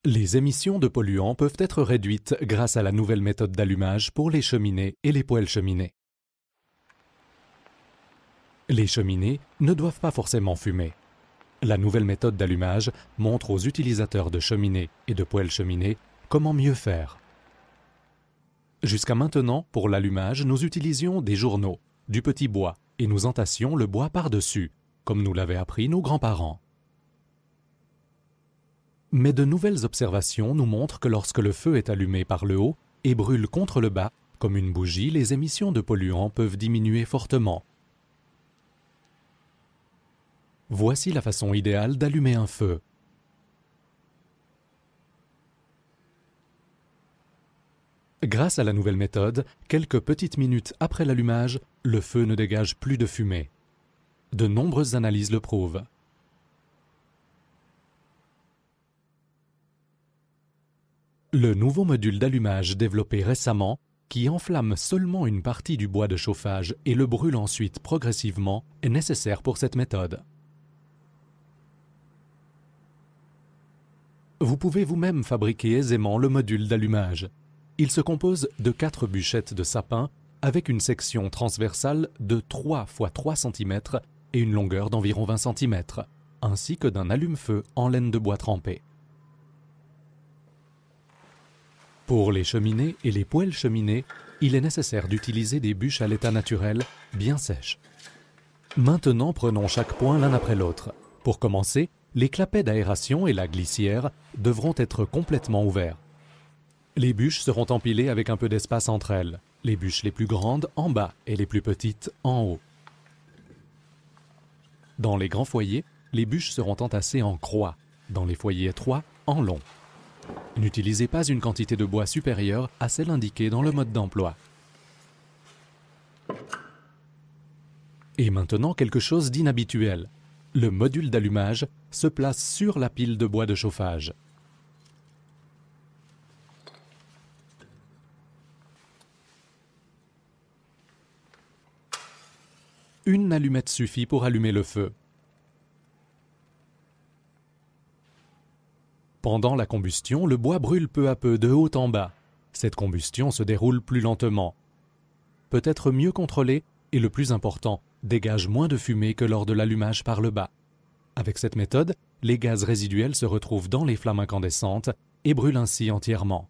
Les émissions de polluants peuvent être réduites grâce à la nouvelle méthode d'allumage pour les cheminées et les poêles cheminées. Les cheminées ne doivent pas forcément fumer. La nouvelle méthode d'allumage montre aux utilisateurs de cheminées et de poêles cheminées comment mieux faire. Jusqu'à maintenant, pour l'allumage, nous utilisions des journaux, du petit bois et nous entassions le bois par-dessus, comme nous l'avaient appris nos grands-parents. Mais de nouvelles observations nous montrent que lorsque le feu est allumé par le haut et brûle contre le bas, comme une bougie, les émissions de polluants peuvent diminuer fortement. Voici la façon idéale d'allumer un feu. Grâce à la nouvelle méthode, quelques petites minutes après l'allumage, le feu ne dégage plus de fumée. De nombreuses analyses le prouvent. Le nouveau module d'allumage développé récemment, qui enflamme seulement une partie du bois de chauffage et le brûle ensuite progressivement, est nécessaire pour cette méthode. Vous pouvez vous-même fabriquer aisément le module d'allumage. Il se compose de 4 bûchettes de sapin avec une section transversale de 3 x 3 cm et une longueur d'environ 20 cm, ainsi que d'un allume-feu en laine de bois trempé. Pour les cheminées et les poêles cheminées, il est nécessaire d'utiliser des bûches à l'état naturel, bien sèches. Maintenant, prenons chaque point l'un après l'autre. Pour commencer, les clapets d'aération et la glissière devront être complètement ouverts. Les bûches seront empilées avec un peu d'espace entre elles, les bûches les plus grandes en bas et les plus petites en haut. Dans les grands foyers, les bûches seront entassées en croix, dans les foyers étroits, en long. N'utilisez pas une quantité de bois supérieure à celle indiquée dans le mode d'emploi. Et maintenant quelque chose d'inhabituel. Le module d'allumage se place sur la pile de bois de chauffage. Une allumette suffit pour allumer le feu. Pendant la combustion, le bois brûle peu à peu de haut en bas. Cette combustion se déroule plus lentement. Peut être mieux contrôlée et, le plus important, dégage moins de fumée que lors de l'allumage par le bas. Avec cette méthode, les gaz résiduels se retrouvent dans les flammes incandescentes et brûlent ainsi entièrement.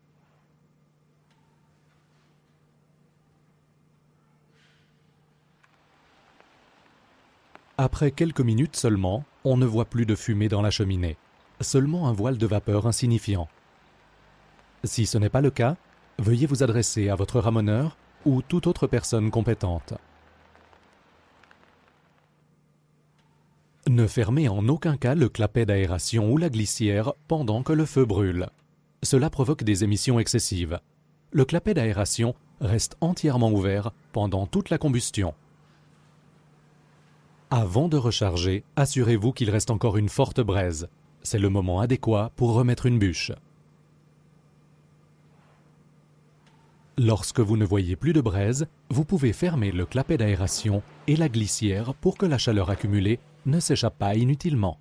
Après quelques minutes seulement, on ne voit plus de fumée dans la cheminée. Seulement un voile de vapeur insignifiant. Si ce n'est pas le cas, veuillez vous adresser à votre ramoneur ou toute autre personne compétente. Ne fermez en aucun cas le clapet d'aération ou la glissière pendant que le feu brûle. Cela provoque des émissions excessives. Le clapet d'aération reste entièrement ouvert pendant toute la combustion. Avant de recharger, assurez-vous qu'il reste encore une forte braise. C'est le moment adéquat pour remettre une bûche. Lorsque vous ne voyez plus de braise, vous pouvez fermer le clapet d'aération et la glissière pour que la chaleur accumulée ne s'échappe pas inutilement.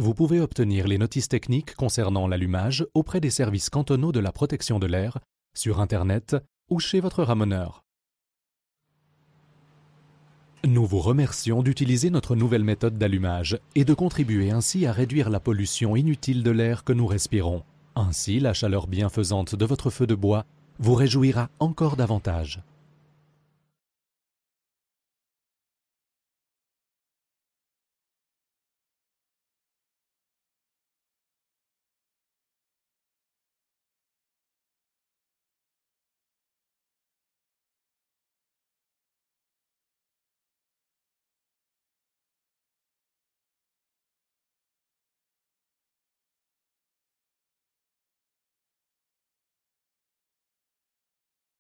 Vous pouvez obtenir les notices techniques concernant l'allumage auprès des services cantonaux de la protection de l'air, sur Internet ou chez votre ramoneur. Nous vous remercions d'utiliser notre nouvelle méthode d'allumage et de contribuer ainsi à réduire la pollution inutile de l'air que nous respirons. Ainsi, la chaleur bienfaisante de votre feu de bois vous réjouira encore davantage.